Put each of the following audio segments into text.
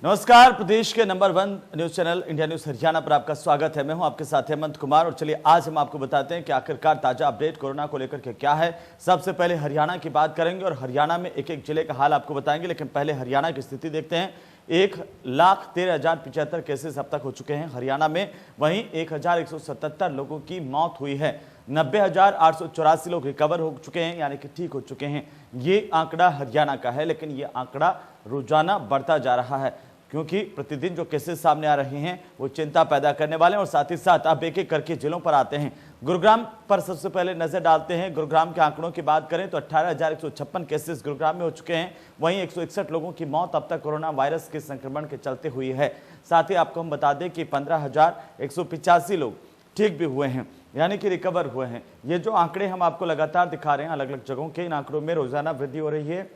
नमस्कार, प्रदेश के number 1 news channel India news Haryana पर आपका स्वागत है। मैं हूं आपके साथ हेमंत कुमार और चलिए आज हम आपको बताते हैं कि आखिरकार ताजा अपडेट कोरोना को लेकर के क्या है। सबसे पहले हरियाणा की बात करेंगे और हरियाणा में एक एक जिले का हाल आपको बताएंगे, लेकिन पहले हरियाणा की स्थिति देखते हैं। 1,13,075 केसेस अब तक हो चुके हैं हरियाणा में, वहीं 1,177 लोगों की मौत हुई है। 90,884 लोग रिकवर हो चुके हैं, यानी कि ठीक हो चुके हैं। ये आंकड़ा हरियाणा का है, लेकिन ये आंकड़ा रोजाना बढ़ता जा रहा है क्योंकि प्रतिदिन जो केसेस सामने आ रहे हैं वो चिंता पैदा करने वाले हैं। और साथ ही साथ अब एक एक करके जिलों पर आते हैं। गुरुग्राम पर सबसे पहले नजर डालते हैं। गुरुग्राम के आंकड़ों की बात करें तो 18,156 केसेस गुरुग्राम में हो चुके हैं। वहीं 161 लोगों की मौत अब तक कोरोना वायरस के संक्रमण के चलते हुई है। साथ ही आपको हम बता दें कि 15,185 लोग ठीक भी हुए हैं, यानी कि रिकवर हुए हैं। ये जो आंकड़े हम आपको लगातार दिखा रहे हैं अलग अलग जगहों के, इन आंकड़ों में रोजाना वृद्धि हो रही है।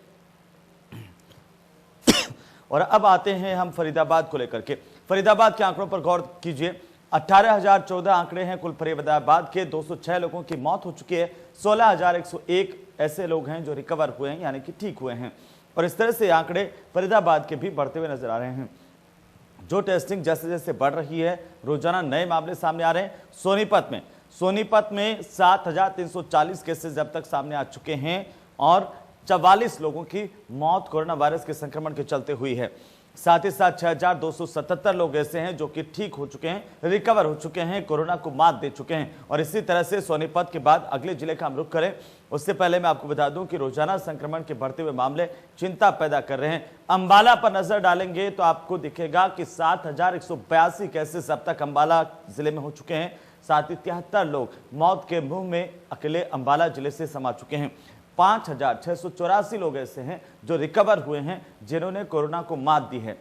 और अब आते हैं हम फरीदाबाद को लेकर के। फरीदाबाद के आंकड़ों पर गौर कीजिए। 18,014 आंकड़े हैं कुल फरीदाबाद के। 206 लोगों की मौत हो चुकी है। 16,101 ऐसे लोग हैं जो रिकवर हुए हैं, यानी कि ठीक हुए हैं। और इस तरह से आंकड़े फरीदाबाद के भी बढ़ते हुए नजर आ रहे हैं। जो टेस्टिंग जैसे जैसे बढ़ रही है, रोजाना नए मामले सामने आ रहे हैं। सोनीपत में 7,340 केसेस अब तक सामने आ चुके हैं और 44 लोगों की मौत कोरोना वायरस के संक्रमण के चलते हुई है। साथ ही साथ 6,277 लोग ऐसे हैं जो कि ठीक हो चुके हैं, रिकवर हो चुके हैं, कोरोना को मात दे चुके हैं। और इसी तरह से सोनीपत के बाद अगले जिले का हम रुख करें, उससे पहले मैं आपको बता दूं कि रोजाना संक्रमण के बढ़ते हुए मामले चिंता पैदा कर रहे हैं। अंबाला पर नजर डालेंगे तो आपको दिखेगा कि 7,182 केसेस अब तक अंबाला जिले में हो चुके हैं। साथ ही 73 लोग मौत के मुंह में अकेले अंबाला जिले से समा चुके हैं। 5,684 लोग ऐसे हैं जो रिकवर हुए हैं, जिन्होंने कोरोना को मात दी है।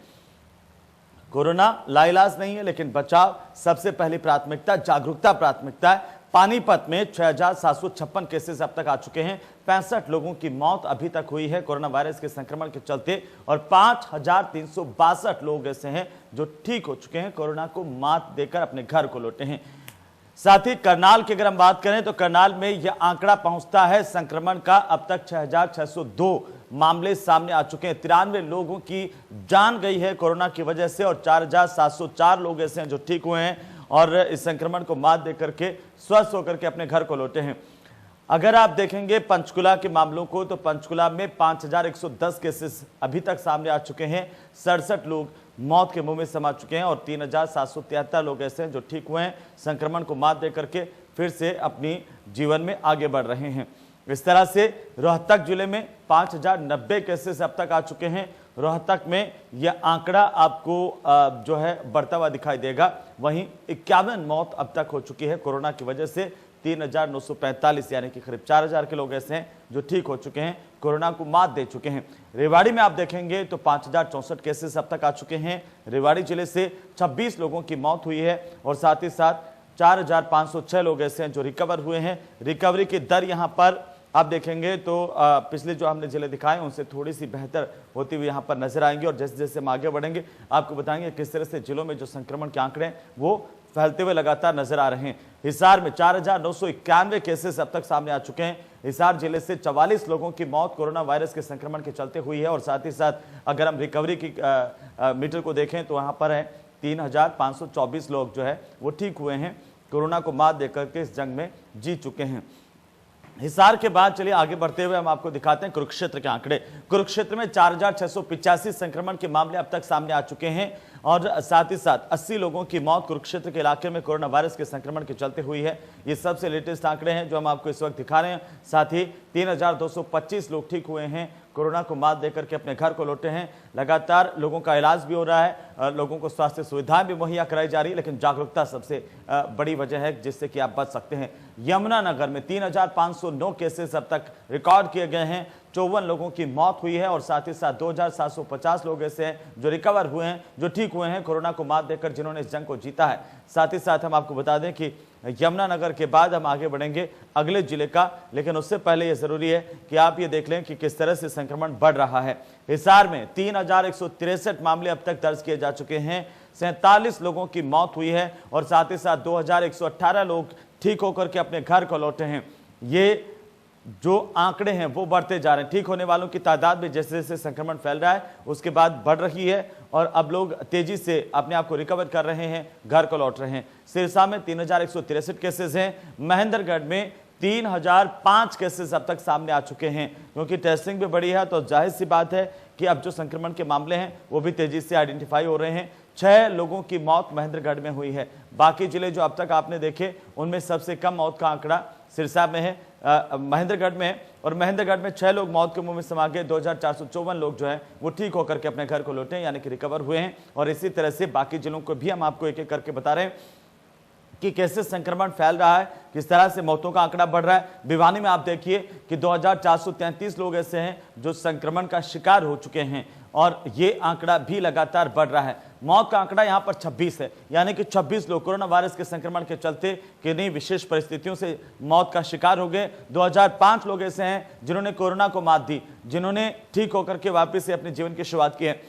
कोरोना लाइलाज नहीं है, लेकिन बचाव सबसे पहली प्राथमिकता, जागरूकता प्राथमिकता है। पानीपत में 6,756 केसेस अब तक आ चुके हैं। 65 लोगों की मौत अभी तक हुई है कोरोना वायरस के संक्रमण के चलते और 5,362 लोग ऐसे हैं जो ठीक हो चुके हैं, कोरोना को मात देकर अपने घर को लौटे हैं। साथ ही करनाल की अगर हम बात करें तो करनाल में यह आंकड़ा पहुंचता है संक्रमण का। अब तक 6,602 मामले सामने आ चुके हैं। 93 लोगों की जान गई है कोरोना की वजह से और 4,704 लोग ऐसे हैं जो ठीक हुए हैं और इस संक्रमण को मात देकर के स्वस्थ होकर के अपने घर को लौटे हैं। अगर आप देखेंगे पंचकुला के मामलों को तो पंचकुला में 5,110 केसेस अभी तक सामने आ चुके हैं। 67 लोग मौत के मुंह में समा चुके हैं और 3,773 लोग ऐसे हैं जो ठीक हुए हैं, संक्रमण को मात देकर के फिर से अपनी जीवन में आगे बढ़ रहे हैं। इस तरह से रोहतक जिले में 5,090 केसेस अब तक आ चुके हैं। रोहतक में यह आंकड़ा आपको जो है बढ़ता हुआ दिखाई देगा। वहीं 51 मौत अब तक हो चुकी है कोरोना की वजह से। 3,945 यानी कि करीब 4,000 के लोग ऐसे हैं जो ठीक हो चुके हैं, कोरोना को मात दे चुके हैं। रेवाड़ी में आप देखेंगे तो 5,064 केसेस अब तक आ चुके हैं। रेवाड़ी जिले से 26 लोगों की मौत हुई है और साथ ही साथ 4,506 लोग ऐसे हैं जो रिकवर हुए हैं। रिकवरी की दर यहां पर आप देखेंगे तो पिछले जो हमने जिले दिखाए उनसे थोड़ी सी बेहतर होती हुई यहाँ पर नजर आएंगे। और जैसे जैसे हम आगे बढ़ेंगे आपको बताएंगे किस तरह से जिलों में जो संक्रमण के आंकड़े हैं वो फैलते हुए लगातार नजर आ रहे हैं। हिसार में 4,991 केसेस अब तक सामने आ चुके हैं। हिसार जिले से 44 लोगों की मौत कोरोना वायरस के संक्रमण के चलते हुई है। और साथ ही साथ अगर हम रिकवरी की मीटर को देखें तो वहां पर है 3,524 लोग जो है वो ठीक हुए हैं, कोरोना को मात देकर के इस जंग में जीत चुके हैं। हिसार के बाद चलिए आगे बढ़ते हुए हम आपको दिखाते हैं कुरुक्षेत्र के आंकड़े। कुरुक्षेत्र में 4,685 संक्रमण के मामले अब तक सामने आ चुके हैं और साथ ही साथ 80 लोगों की मौत कुरुक्षेत्र के इलाके में कोरोना वायरस के संक्रमण के चलते हुई है। ये सबसे लेटेस्ट आंकड़े हैं जो हम आपको इस वक्त दिखा रहे हैं। साथ ही 3,225 लोग ठीक हुए हैं, कोरोना को मात देकर के अपने घर को लौटे हैं। लगातार लोगों का इलाज भी हो रहा है, लोगों को स्वास्थ्य सुविधाएं भी मुहैया कराई जा रही है, लेकिन जागरूकता सबसे बड़ी वजह है जिससे कि आप बच सकते हैं। यमुनानगर में 3,509 केसेस अब तक रिकॉर्ड किए गए हैं। 54 लोगों की मौत हुई है और साथ ही साथ 2,750 लोग ऐसे हैं जो रिकवर हुए हैं, जो ठीक हुए हैं, कोरोना को मात देकर जिन्होंने इस जंग को जीता है। साथ ही साथ हम आपको बता दें कि यमुनानगर के बाद हम आगे बढ़ेंगे अगले जिले का, लेकिन उससे पहले यह जरूरी है कि आप ये देख लें कि किस तरह से संक्रमण बढ़ रहा है। हिसार में 3,163 मामले अब तक दर्ज किए जा चुके हैं। 47 लोगों की मौत हुई है और साथ ही साथ 2,118 लोग ठीक होकर के अपने घर को लौटे हैं। ये जो आंकड़े हैं वो बढ़ते जा रहे हैं। ठीक होने वालों की तादाद भी जैसे जैसे संक्रमण फैल रहा है उसके बाद बढ़ रही है और अब लोग तेजी से अपने आप को रिकवर कर रहे हैं, घर को लौट रहे हैं। सिरसा में 3163 केसेस हैं। महेंद्रगढ़ में 3005 केसेस अब तक सामने आ चुके हैं। क्योंकि टेस्टिंग भी बढ़ी है तो जाहिर सी बात है कि अब जो संक्रमण के मामले हैं वो भी तेजी से आइडेंटिफाई हो रहे हैं। 6 लोगों की मौत महेंद्रगढ़ में हुई है। बाकी जिले जो अब तक आपने देखे उनमें सबसे कम मौत का आंकड़ा सिरसा में है, महेंद्रगढ़ में है। और महेंद्रगढ़ में 6 लोग मौत के मुंह में समा गए। 2454 लोग जो है वो ठीक होकर के अपने घर को लौटे हैं, यानी कि रिकवर हुए हैं। और इसी तरह से बाकी जिलों को भी हम आपको एक एक करके बता रहे हैं कि कैसे संक्रमण फैल रहा है, किस तरह से मौतों का आंकड़ा बढ़ रहा है। भिवानी में आप देखिए कि 2433 लोग ऐसे हैं जो संक्रमण का शिकार हो चुके हैं और ये आंकड़ा भी लगातार बढ़ रहा है। मौत का आंकड़ा यहां पर 26 है, यानी कि 26 लोग कोरोना वायरस के संक्रमण के चलते किन्हीं विशेष परिस्थितियों से मौत का शिकार हो गए। 2005 लोग ऐसे हैं जिन्होंने कोरोना को मात दी, जिन्होंने ठीक होकर के वापस से अपने जीवन की शुरुआत की है।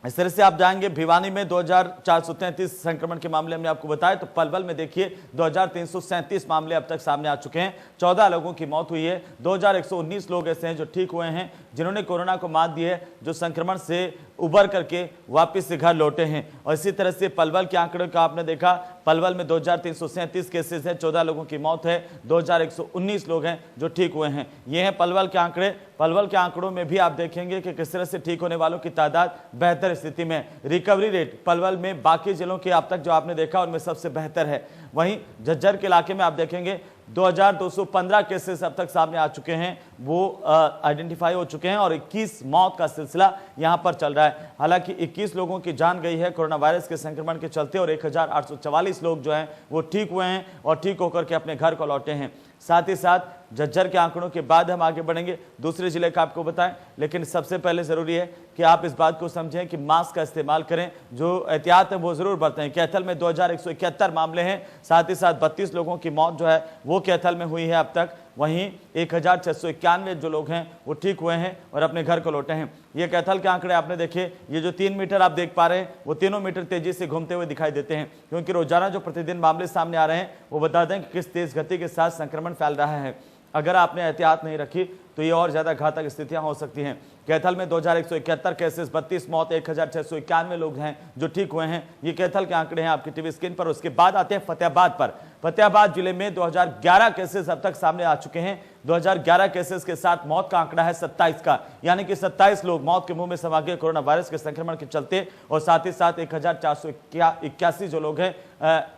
इस तरह से आप जाएंगे भिवानी में 2433 संक्रमण के मामले हमने आपको बताया, तो पलवल में देखिए 2337 मामले अब तक सामने आ चुके हैं। 14 लोगों की मौत हुई है। 2119 लोग ऐसे हैं जो ठीक हुए हैं, जिन्होंने कोरोना को मात दी है, जो संक्रमण से उबर करके वापस से घर लौटे हैं। और इसी तरह से पलवल के आंकड़े का आपने देखा, पलवल में 2337 केसेस हैं, 14 लोगों की मौत है, 2119 लोग हैं जो ठीक हुए हैं। ये हैं पलवल के आंकड़े। पलवल के आंकड़ों में भी आप देखेंगे कि किस तरह से ठीक होने वालों की तादाद बेहतर स्थिति में। रिकवरी रेट पलवल में बाकी जिलों के अब तक जो आपने देखा उनमें सबसे बेहतर है। वहीं झज्जर के इलाके में आप देखेंगे 2215 केसेस अब तक सामने आ चुके हैं, वो आइडेंटिफाई हो चुके हैं और 21 मौत का सिलसिला यहां पर चल रहा है। हालांकि 21 लोगों की जान गई है कोरोना वायरस के संक्रमण के चलते और 1844 लोग जो हैं वो ठीक हुए हैं और ठीक होकर के अपने घर को लौटे हैं। साथ ही साथ झज्जर के आंकड़ों के बाद हम आगे बढ़ेंगे, दूसरे जिले का आपको बताएं, लेकिन सबसे पहले जरूरी है कि आप इस बात को समझें कि मास्क का इस्तेमाल करें, जो एहतियात है वो जरूर बरतें। कैथल में 2171 मामले हैं, साथ ही साथ 32 लोगों की मौत जो है वो कैथल में हुई है अब तक। वहीं 1691 जो लोग हैं वो ठीक हुए हैं और अपने घर को लौटे हैं। ये कैथल के आंकड़े आपने देखे, ये जो 3 मीटर आप देख पा रहे हैं वो तीनों मीटर तेजी से घूमते हुए दिखाई देते हैं, क्योंकि रोजाना जो प्रतिदिन मामले सामने आ रहे हैं वो बता दें कि किस तेज गति के साथ संक्रमण फैल रहा है। अगर आपने एहतियात नहीं रखी तो ये और ज्यादा घातक स्थितियां हो सकती हैं। कैथल में 2171 केसेस, 32 मौत, 1691 लोग हैं जो ठीक हुए हैं। ये कैथल के आंकड़े हैं आपकी टीवी स्क्रीन पर। उसके बाद आते हैं फतेहाबाद पर। फतेहाबाद जिले में 2011 केसेस अब तक सामने आ चुके हैं। 2011 केसेस के साथ मौत का आंकड़ा है 27 का, यानी कि 27 लोग मौत के मुंह में समा गए कोरोना वायरस के संक्रमण के चलते। और साथ ही साथ 1481 जो लोग हैं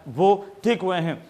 वो ठीक हुए हैं।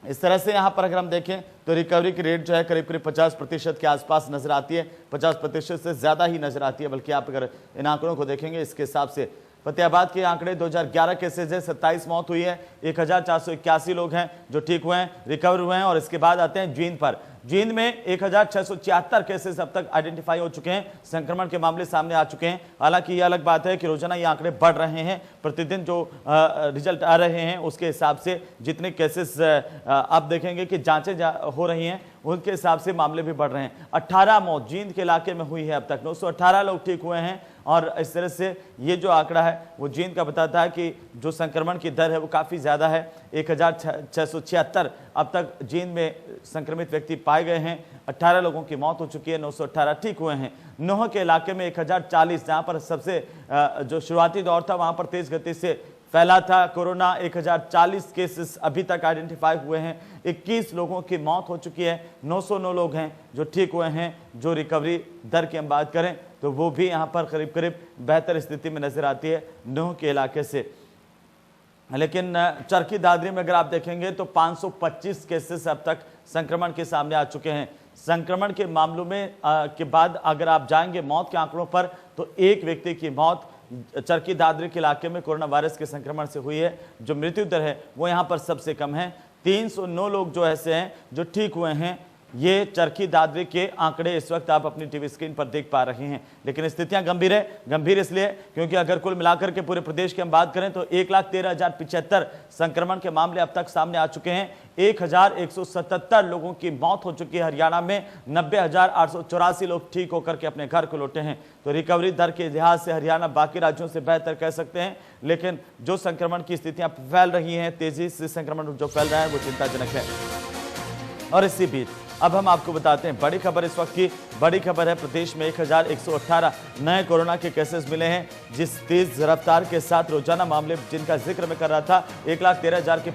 इस तरह से यहाँ पर अगर हम देखें तो रिकवरी की रेट जो है करीब करीब 50% के आसपास नजर आती है, 50% से ज्यादा ही नजर आती है। बल्कि आप अगर इन आंकड़ों को देखेंगे इसके हिसाब से फतेहाबाद के आंकड़े 2011 केसेज है, 27 मौत हुई है, 1481 लोग हैं जो ठीक हुए हैं, रिकवर हुए हैं। और इसके बाद आते हैं जींद पर। जींद में 1676 केसेस अब तक आइडेंटिफाई हो चुके हैं, संक्रमण के मामले सामने आ चुके हैं। हालांकि ये अलग बात है कि रोजाना ये आंकड़े बढ़ रहे हैं, प्रतिदिन जो रिजल्ट आ रहे हैं उसके हिसाब से जितने केसेस आप देखेंगे कि जांचें हो रही हैं उनके हिसाब से मामले भी बढ़ रहे हैं। 18 मौत जींद के इलाके में हुई है अब तक, 918 लोग ठीक हुए हैं। और इस तरह से ये जो आंकड़ा है वो जींद का बताता है कि जो संक्रमण की दर है वो काफ़ी ज़्यादा है। 1676 अब तक जींद में संक्रमित व्यक्ति पाए गए हैं। 18 लोगों की मौत हो चुकी है, 918 ठीक हुए हैं। नोह के इलाके में 1040, जहाँ पर सबसे जो शुरुआती दौर था वहाँ पर तेज़ गति से फैला था कोरोना। 1040 केसेस अभी तक आइडेंटिफाई हुए हैं, 21 लोगों की मौत हो चुकी है, 909 लोग हैं जो ठीक हुए हैं। जो रिकवरी दर की हम बात करें तो वो भी यहाँ पर करीब करीब बेहतर स्थिति में नजर आती है नूह के इलाके से। लेकिन चरखी दादरी में अगर आप देखेंगे तो 525 केसेस अब तक संक्रमण के सामने आ चुके हैं। संक्रमण के मामलों में के बाद अगर आप जाएंगे मौत के आंकड़ों पर तो एक व्यक्ति की मौत चरखी दादरी के इलाके में कोरोना वायरस के संक्रमण से हुई है। जो मृत्यु दर है वो यहाँ पर सबसे कम है, 309 लोग जो ऐसे हैं जो ठीक हुए हैं। ये चरखी दादरी के आंकड़े इस वक्त आप अपनी टीवी स्क्रीन पर देख पा रहे हैं। लेकिन स्थितियां गंभीर है, गंभीर इसलिए क्योंकि अगर कुल मिलाकर के पूरे प्रदेश की हम बात करें तो 1,13,075 संक्रमण के मामले अब तक सामने आ चुके हैं। 1,177 लोगों की मौत हो चुकी है। हरियाणा में 90,884 लोग ठीक होकर के अपने घर को लौटे हैं। तो रिकवरी दर के लिहाज से हरियाणा बाकी राज्यों से बेहतर कह सकते हैं। लेकिन जो संक्रमण की स्थितियां फैल रही हैं, तेजी से संक्रमण जो फैल रहा है वो चिंताजनक है। और इसी बीच अब हम आपको बताते हैं बड़ी खबर। इस वक्त की बड़ी खबर है, प्रदेश में 1118 नए कोरोना के केसेस मिले हैं। जिस तेज रफ्तार के साथ रोजाना मामले जिनका जिक्र मैं कर रहा था, 1,13,000 के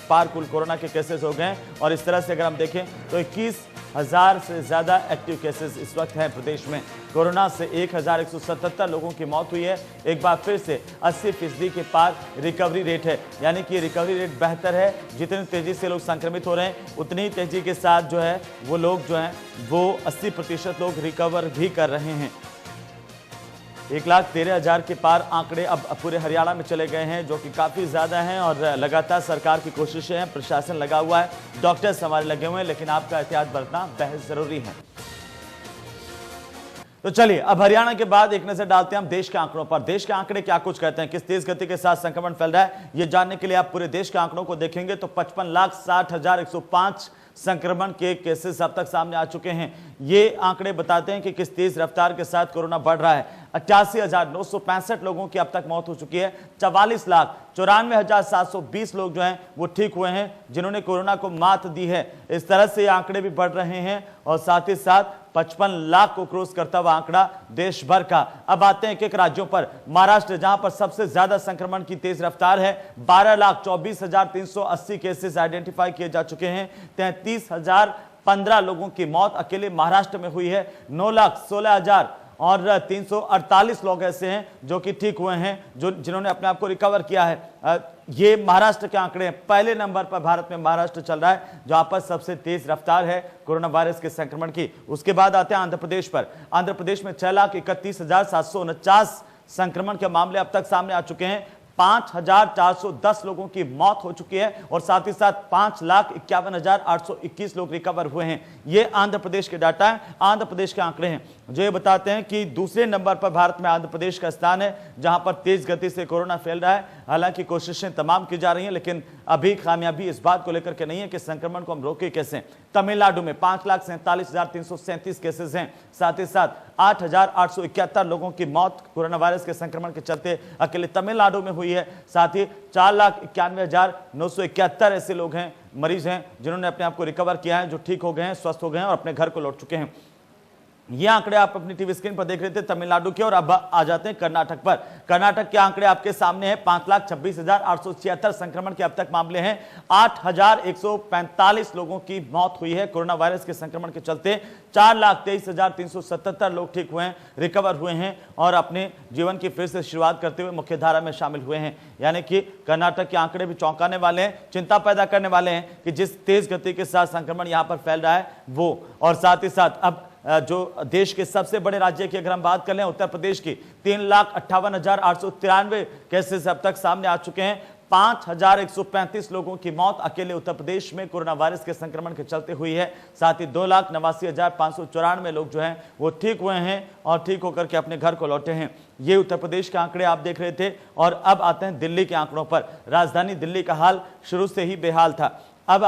पार कुल कोरोना के केसेस हो गए हैं। और इस तरह से अगर हम देखें तो 21,000 से ज्यादा एक्टिव केसेस इस वक्त हैं प्रदेश में। कोरोना से 1,177 लोगों की मौत हुई है। एक बार फिर से 80% के पार रिकवरी रेट है, यानी कि रिकवरी रेट बेहतर है। जितनी तेजी से लोग संक्रमित हो रहे हैं, उतनी ही तेजी के साथ जो है वो लोग जो हैं वो 80% लोग रिकवर भी कर रहे हैं। 1,13,000 के पार आंकड़े अब पूरे हरियाणा में चले गए हैं, जो कि काफ़ी ज़्यादा हैं। और लगातार सरकार की कोशिशें हैं, प्रशासन लगा हुआ है, डॉक्टर्स हमारे लगे हुए हैं, लेकिन आपका एहतियात बरतना बेहद ज़रूरी है। तो चलिए अब हरियाणा के बाद एक नजर डालते हैं हम देश के आंकड़ों पर। देश के आंकड़े क्या कुछ कहते हैं, किस तेज गति के साथ संक्रमण फैल रहा है, ये जानने के लिए आप पूरे देश के आंकड़ों को देखेंगे तो 55,60,105 संक्रमण के केसेस अब तक सामने आ चुके हैं। ये आंकड़े बताते हैं कि किस तेज रफ्तार के साथ कोरोना बढ़ रहा है। 88,965 लोगों की अब तक मौत हो चुकी है। 44,94,720 लोग जो हैं वो ठीक हुए हैं, जिन्होंने कोरोना को मात दी है। इस तरह से आंकड़े भी बढ़ रहे हैं और साथ ही साथ 55 लाख को क्रॉस करता हुआ आंकड़ा देश भर का। अब आते हैं एक राज्यों पर। महाराष्ट्र, जहां पर सबसे ज्यादा संक्रमण की तेज रफ्तार है, 12,24,380 केसेस आइडेंटिफाई किए जा चुके हैं। 33,015 लोगों की मौत अकेले महाराष्ट्र में हुई है। 9,16,348 लोग ऐसे हैं जो कि ठीक हुए हैं, जिन्होंने अपने आप को रिकवर किया है। ये महाराष्ट्र के आंकड़े हैं। पहले नंबर पर भारत में महाराष्ट्र चल रहा है, जहां पर सबसे तेज रफ्तार है कोरोना वायरस के संक्रमण की। उसके बाद आते हैं आंध्र प्रदेश पर। आंध्र प्रदेश में 6,31,749 संक्रमण के मामले अब तक सामने आ चुके हैं। 5,410 लोगों की मौत हो चुकी है और साथ ही साथ 5,51,821 लोग रिकवर हुए हैं। ये आंध्र प्रदेश के डाटा है, आंध्र प्रदेश के आंकड़े हैं, जो ये बताते हैं कि दूसरे नंबर पर भारत में आंध्र प्रदेश का स्थान है, जहां पर तेज गति से कोरोना फैल रहा है। हालांकि कोशिशें तमाम की जा रही हैं, लेकिन अभी कामयाबी इस बात को लेकर के नहीं है कि संक्रमण को हम रोके कैसे। तमिलनाडु में 5,47,337 केसेस हैं। साथ ही साथ 8,871 लोगों की मौत कोरोना वायरस के संक्रमण के चलते अकेले तमिलनाडु में हुई है। साथ ही 4,91,971 ऐसे लोग हैं, मरीज हैं, जिन्होंने अपने आप को रिकवर किया है, जो ठीक हो गए हैं, स्वस्थ हो गए हैं और अपने घर को लौट चुके हैं। ये आंकड़े आप अपनी टीवी स्क्रीन पर देख रहे थे तमिलनाडु के। और अब आ जाते हैं कर्नाटक पर। कर्नाटक के आंकड़े आपके सामने हैं। 5,26,876 संक्रमण के अब तक मामले हैं। 8,145 लोगों की मौत हुई है कोरोना वायरस के संक्रमण के चलते। 4,23,377 लोग ठीक हुए हैं, रिकवर हुए हैं और अपने जीवन की फिर से शुरुआत करते हुए मुख्यधारा में शामिल हुए हैं। यानी कि कर्नाटक के आंकड़े भी चौंकाने वाले हैं, चिंता पैदा करने वाले हैं कि जिस तेज गति के साथ संक्रमण यहां पर फैल रहा है वो। और साथ ही साथ अब जो देश के सबसे बड़े राज्य की अगर हम बात कर लें, उत्तर प्रदेश की 3,58,893 केसेस अब तक सामने आ चुके हैं। 5,135 लोगों की मौत अकेले उत्तर प्रदेश में कोरोना वायरस के संक्रमण के चलते हुई है। साथ ही 2,89,594 लोग जो हैं वो ठीक हुए हैं और ठीक होकर के अपने घर को लौटे हैं। ये उत्तर प्रदेश के आंकड़े आप देख रहे थे। और अब आते हैं दिल्ली के आंकड़ों पर। राजधानी दिल्ली का हाल शुरू से ही बेहाल था। अब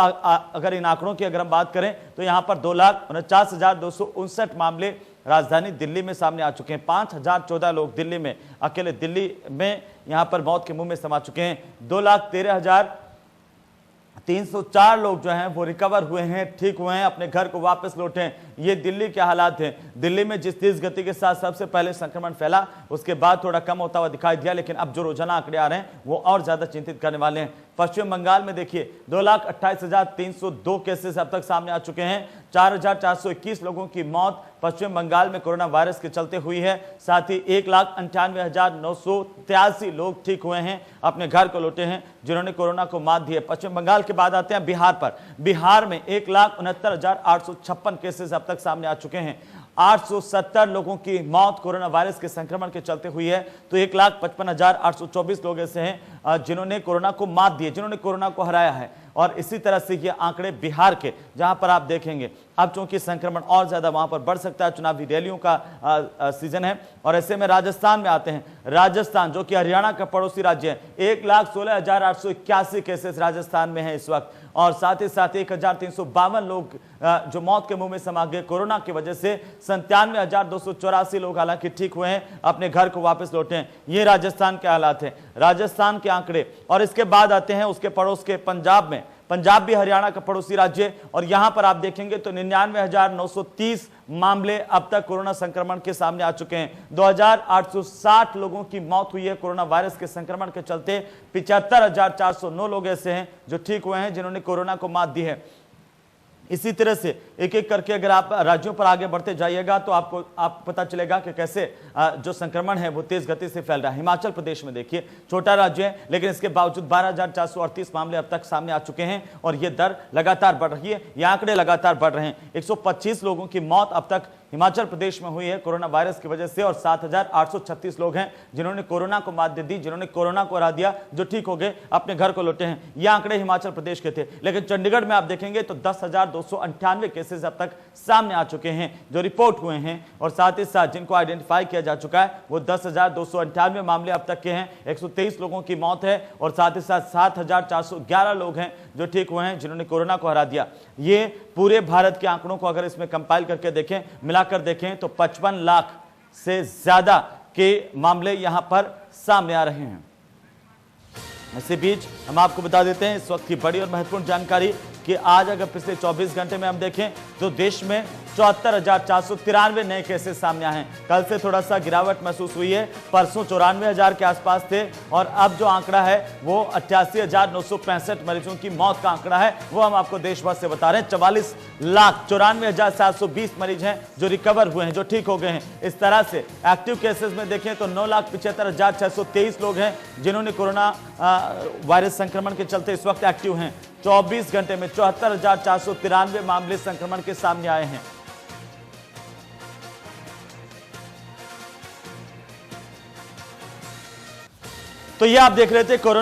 अगर इन आंकड़ों की अगर हम बात करें तो यहां पर 2,49,259 मामले राजधानी दिल्ली में सामने आ चुके हैं। 5,014 लोग दिल्ली में, अकेले दिल्ली में यहां पर मौत के मुंह में समा चुके हैं। 2,13,304 लोग जो हैं वो रिकवर हुए हैं, ठीक हुए हैं, अपने घर को वापस लौटे हैं। ये दिल्ली के हालात हैं। दिल्ली में जिस तेज गति के साथ सबसे पहले संक्रमण फैला, उसके बाद थोड़ा कम होता हुआ दिखाई दिया, लेकिन अब जो रोजाना आंकड़े आ रहे हैं वो और ज्यादा चिंतित करने वाले हैं। पश्चिम बंगाल में देखिए 2,28,302 केसेस अब तक सामने आ चुके हैं। 4,421 लोगों की मौत पश्चिम बंगाल में कोरोना वायरस के चलते हुई है। साथ ही 1,98,983 लोग ठीक हुए हैं, अपने घर को लौटे हैं, जिन्होंने कोरोना को मात दी है। पश्चिम बंगाल के बाद आते हैं बिहार पर। बिहार में 1,69,856 केसेस अब तक सामने आ चुके हैं। 870 लोगों की मौत कोरोना वायरस के संक्रमण के चलते हुई है। तो 1,55,824 लोग ऐसे हैं जिन्होंने कोरोना को मात दी है, जिन्होंने कोरोना को हराया है। और इसी तरह से ये आंकड़े बिहार के, जहां पर आप देखेंगे अब चूंकि संक्रमण और ज्यादा वहां पर बढ़ सकता है, चुनावी रैलियों का सीजन है। और ऐसे में राजस्थान में आते हैं। राजस्थान जो कि हरियाणा का पड़ोसी राज्य है, 1,16,881 केसेस राजस्थान में है इस वक्त। और साथ ही साथ 1,352 लोग जो मौत के मुंह में समा गए कोरोना की वजह से। 97,284 लोग हालांकि ठीक हुए हैं, अपने घर को वापस लौटे हैं। ये राजस्थान के हालात हैं, राजस्थान के आंकड़े। और इसके बाद आते हैं उसके पड़ोस के पंजाब में। पंजाब भी हरियाणा का पड़ोसी राज्य है और यहां पर आप देखेंगे तो 99,930 मामले अब तक कोरोना संक्रमण के सामने आ चुके हैं। 2,860 लोगों की मौत हुई है कोरोना वायरस के संक्रमण के चलते। 75,409 लोग ऐसे हैं जो ठीक हुए हैं, जिन्होंने कोरोना को मात दी है। इसी तरह से एक एक करके अगर आप राज्यों पर आगे बढ़ते जाइएगा तो आपको पता चलेगा कि कैसे जो संक्रमण है वो तेज गति से फैल रहा है। हिमाचल प्रदेश में देखिए, छोटा राज्य है लेकिन इसके बावजूद 12,438 मामले अब तक सामने आ चुके हैं और ये दर लगातार बढ़ रही है, ये आंकड़े लगातार बढ़ रहे हैं। 125 लोगों की मौत अब तक हिमाचल प्रदेश में हुई है कोरोना वायरस की वजह से और 7,836 लोग हैं जिन्होंने कोरोना को मात दे दी, जिन्होंने कोरोना को हरा दिया, जो ठीक हो गए, अपने घर को लौटे हैं। ये आंकड़े हिमाचल प्रदेश के थे। लेकिन चंडीगढ़ में आप देखेंगे तो 10,298 केसेस अब तक सामने आ चुके हैं जो रिपोर्ट हुए हैं और साथ ही साथ जिनको आइडेंटिफाई किया जा चुका है वो 10,298 मामले अब तक के हैं। 123 लोगों की मौत है और साथ ही साथ 7,411 लोग हैं जो ठीक हुए हैं, जिन्होंने कोरोना को हरा दिया। ये पूरे भारत के आंकड़ों को अगर इसमें कंपाइल करके देखें, मिलाकर देखें तो 55 लाख से ज्यादा के मामले यहां पर सामने आ रहे हैं। इसी बीच हम आपको बता देते हैं इस वक्त की बड़ी और महत्वपूर्ण जानकारी कि आज अगर पिछले 24 घंटे में हम देखें तो देश में 74,493 नए केसेस सामने आए हैं। कल से थोड़ा सा गिरावट महसूस हुई है, परसों 94,000 के आसपास थे और अब जो आंकड़ा है वो 88,965 मरीजों की मौत का आंकड़ा है, वो हम आपको देश भर से बता रहे हैं। 44,94,720 मरीज हैं जो रिकवर हुए हैं, जो ठीक हो गए हैं। इस तरह से एक्टिव केसेस में देखें तो 9,75,623 लोग हैं जिन्होंने कोरोना वायरस संक्रमण के चलते इस वक्त एक्टिव हैं। 24 घंटे में 74,493 मामले संक्रमण के सामने आए हैं। तो ये आप देख रहे थे कोरोना